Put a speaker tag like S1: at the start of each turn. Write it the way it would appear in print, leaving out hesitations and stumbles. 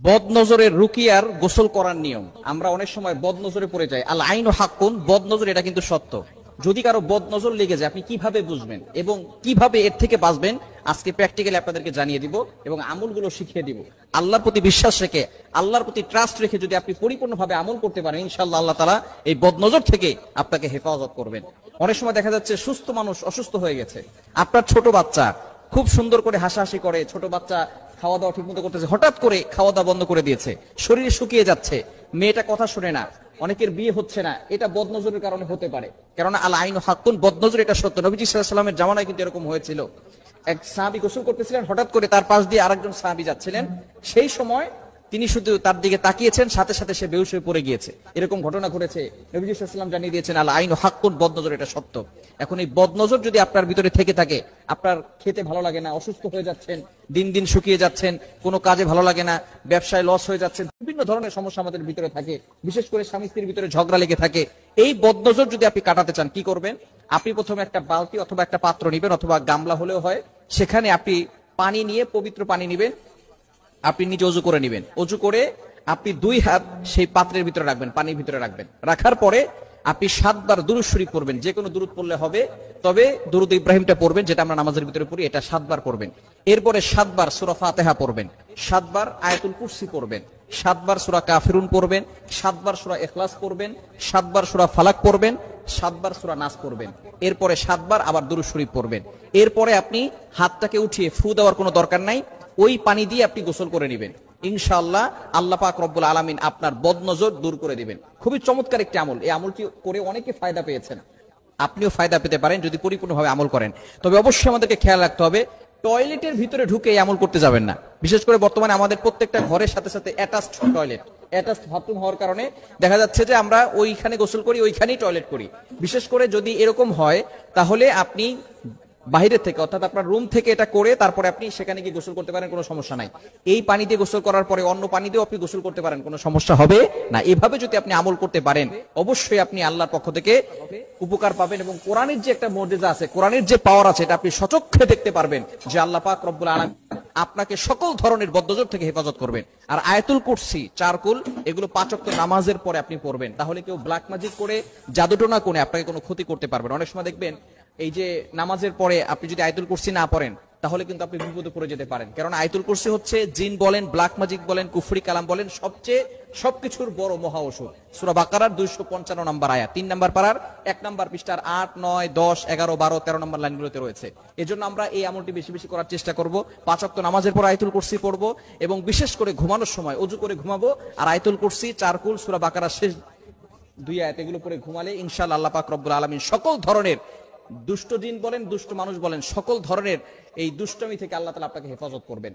S1: বদনজরের রুকিয়ার গোসল করার নিয়ম। আমরা অনেক সময় বদনজরে পড়ে যাই। আল আইনু হাক্কুন, বদনজর এটা কিন্তু সত্য। যদি কারো বদনজর লেগে যায় আপনি কিভাবে বুঝবেন এবং কিভাবে এর থেকে বাঁচবেন আজকে প্র্যাকটিক্যালি আপনাদেরকে জানিয়ে দিব এবং আমলগুলো শিখিয়ে দিব। আল্লাহর প্রতি বিশ্বাস রেখে, আল্লাহর প্রতি ট্রাস্ট রেখে যদি আপনি পরিপূর্ণভাবে আমল করতে পারেন, ইনশাআল্লাহ আল্লাহ তাআলা এই বদনজর থেকে আপনাকে হেফাজত করবেন। অনেক সময় দেখা যাচ্ছে সুস্থ মানুষ অসুস্থ হয়ে গেছে। আপনার ছোট বাচ্চা খুব সুন্দর করে হাসাহাসি করে, ছোট বাচ্চা খাওয়া দাওয়া ঠিক মতো করতেছে, হঠাৎ করে খাওয়া দাওয়া বন্ধ করে দিয়েছে, শরীরে শুকিয়ে যাচ্ছে, মেয়েটা কথা শুনে না, অনেকের বিয়ে হচ্ছে না, এটা বদনজরের কারণে হতে পারে। কেননা আল আইনু হাক্কুন, বদনজর এটা সত্য। নবীজি সাল্লাল্লাহু আলাইহি ওয়াসাল্লামের জামানায় কিন্তু এরকম হয়েছিল। এক সাহাবী গোসল করতেছিলেন, হঠাৎ করে তার পাশ দিয়ে আরেকজন সাহাবী যাচ্ছিলেন, সেই সময় তিনি শুধু তার দিকে তাকিয়েছেন, সাথে সাথে সে বেহুশ হয়ে পড়ে গিয়েছে। এরকম ঘটনা ঘটেছে। নবী সাল্লাল্লাহু আলাইহি ওয়াসাল্লাম জানিয়ে দিয়েছেন আল আইনু হাক্কুন, বদনজর এটা সত্য। এখন এই বদনজর যদি আপনার ভিতরে থেকে থাকে, আপনার খেতে ভালো লাগে না, অসুস্থ হয়ে যাচ্ছেন, দিন দিন শুকিয়ে যাচ্ছেন, কোনো কাজে ভালো লাগে না, ব্যবসায় লস হয়ে যাচ্ছে, বিভিন্ন ধরনের সমস্যা আমাদের ভিতরে থাকে, বিশেষ করে স্বামী স্ত্রীর ভিতরে ঝগড়া লেগে থাকে। এই বদনজর যদি আপনি কাটাতে চান, কি করবেন? আপনি প্রথমে একটা বালতি অথবা একটা পাত্র নিবেন, অথবা গামলা হলেও হয়, সেখানে আপনি পানি নিয়ে, পবিত্র পানি নিবেন, আপনি নিজে অজু করে নিবেন। অজু করে আপনি 2 হাত সেই পাত্রের ভিতরে রাখবেন, পানির ভিতরে রাখবেন। রাখার পরে আপনি 7 বার দুরূদ শরীফ পড়বেন। যে কোনো দুরূদ পড়লে হবে, তবে দুরূদ ইব্রাহিমটা পড়বেন, যেটা আমরা নামাজের ভিতরে পড়ি, এটা 7 বার পড়বেন। এরপরে 7 বার সূরা ফাতিহা পড়বেন, 7 বার আয়াতুল কুরসি পড়বেন, 7 বার সূরা কাফিরুন পড়বেন, 7 বার সূরা ইখলাস পড়বেন, 7 বার সূরা ফালাক পড়বেন, 7 বার সূরা নাস পড়বেন। এরপরে 7 বার আবার দুরূদ শরীফ পড়বেন। এরপরে আপনি হাতটাকে উঠিয়ে ফু দেওয়ার কোনো দরকার নাই, ওই পানি দিয়ে আপনি গোসল করে নেবেন। ইনশাআল্লাহ আল্লাহ পাক রব্বুল আলামিন আপনার বদনজর দূর করে দিবেন। খুবই চমৎকার একটি আমল। এই আমলটি করে অনেকে ফায়দা পেয়েছেন, আপনিও ফায়দা পেতে পারেন যদি পরিপূর্ণভাবে আমল করেন। তবে অবশ্যই আমাদেরকে খেয়াল রাখতে হবে, টয়লেটের ভিতরে ঢুকে এই আমল করতে যাবেন না। বিশেষ করে বর্তমানে আমাদের প্রত্যেকটা ঘরের সাথে সাথে অ্যাটাচড টয়লেট, অ্যাটাচড বাথরুম হওয়ার কারণে দেখা যাচ্ছে যে আমরা ওইখানে গোসল করি, ওইখানেই টয়লেট করি। বিশেষ করে যদি এরকম হয়, তাহলে আপনি বাইরে থেকে, অর্থাৎ আপনার রুম থেকে এটা করে তারপরে আপনি সেখানে গিয়ে গোসল করতে পারেন, কোনো সমস্যা নাই। এই পানি দিয়ে গোসল করার পরে অন্য পানি দিয়েও আপনি গোসল করতে পারেন, কোনো সমস্যা হবে না। এভাবে যদি আপনি আমল করতে পারেন, অবশ্যই আপনি আল্লাহর পক্ষ থেকে উপকার পাবেন এবং কোরআনের যে একটা মুজিজা আছে, কোরআনের যে পাওয়ার আছে, এটা আপনি সচক্ষে দেখতে পারবেন যে আল্লাহ পাক রব্বুল আলামিন আপনাকে সকল ধরনের বদনজর থেকে হেফাজত করবেন। আর আয়াতুল কুরসি, চারকুল, এগুলো 5 ওয়াক্ত নামাজের পরে আপনি পড়বেন। তাহলে কেউ ব্ল্যাক ম্যাজিক করে, জাদুটোনা করে আপনাকে কোনো ক্ষতি করতে পারবেন। অনেক সময় দেখবেন এই যে নামাজের পরে আপনি যদি আয়াতুল কুরসি না পড়েন, তাহলে কিন্তু আপনি বিপদে পড়ে যেতে পারেন। কারণ আয়াতুল কুরসি হচ্ছে জিন বলেন, ব্ল্যাক ম্যাজিক বলেন, কুফরি কালাম বলেন, সবকিছুর বড় মহা ঔষধ। সূরা বাকারার 255 নম্বর আয়াত, 3 নম্বর পারার 1 নম্বর পৃষ্ঠার 8, 9, 10, 11, 12, 13 নম্বর লাইনগুলোতে রয়েছে। এজন্য আমরা এই আমলটি বেশি বেশি করার চেষ্টা করব। 5 ওয়াক্ত নামাজের পর আয়াতুল কুরসি পড়ব এবং বিশেষ করে ঘুমানোর সময় অজু করে ঘুমাবো আর আয়াতুল কুরসি, চারকুল, সূরা বাকারার শেষ 2 আয়াত, এগুলো পড়ে ঘুমালে ইনশাআল্লাহ আল্লাহ পাক রব্বুল আলামিন সকল ধরনের দুষ্ট জিন বলেন, দুষ্ট মানুষ বলেন, সকল ধরনের এই দুষ্টমি থেকে আল্লাহ তাআলা আপনাকে হেফাজত করবেন।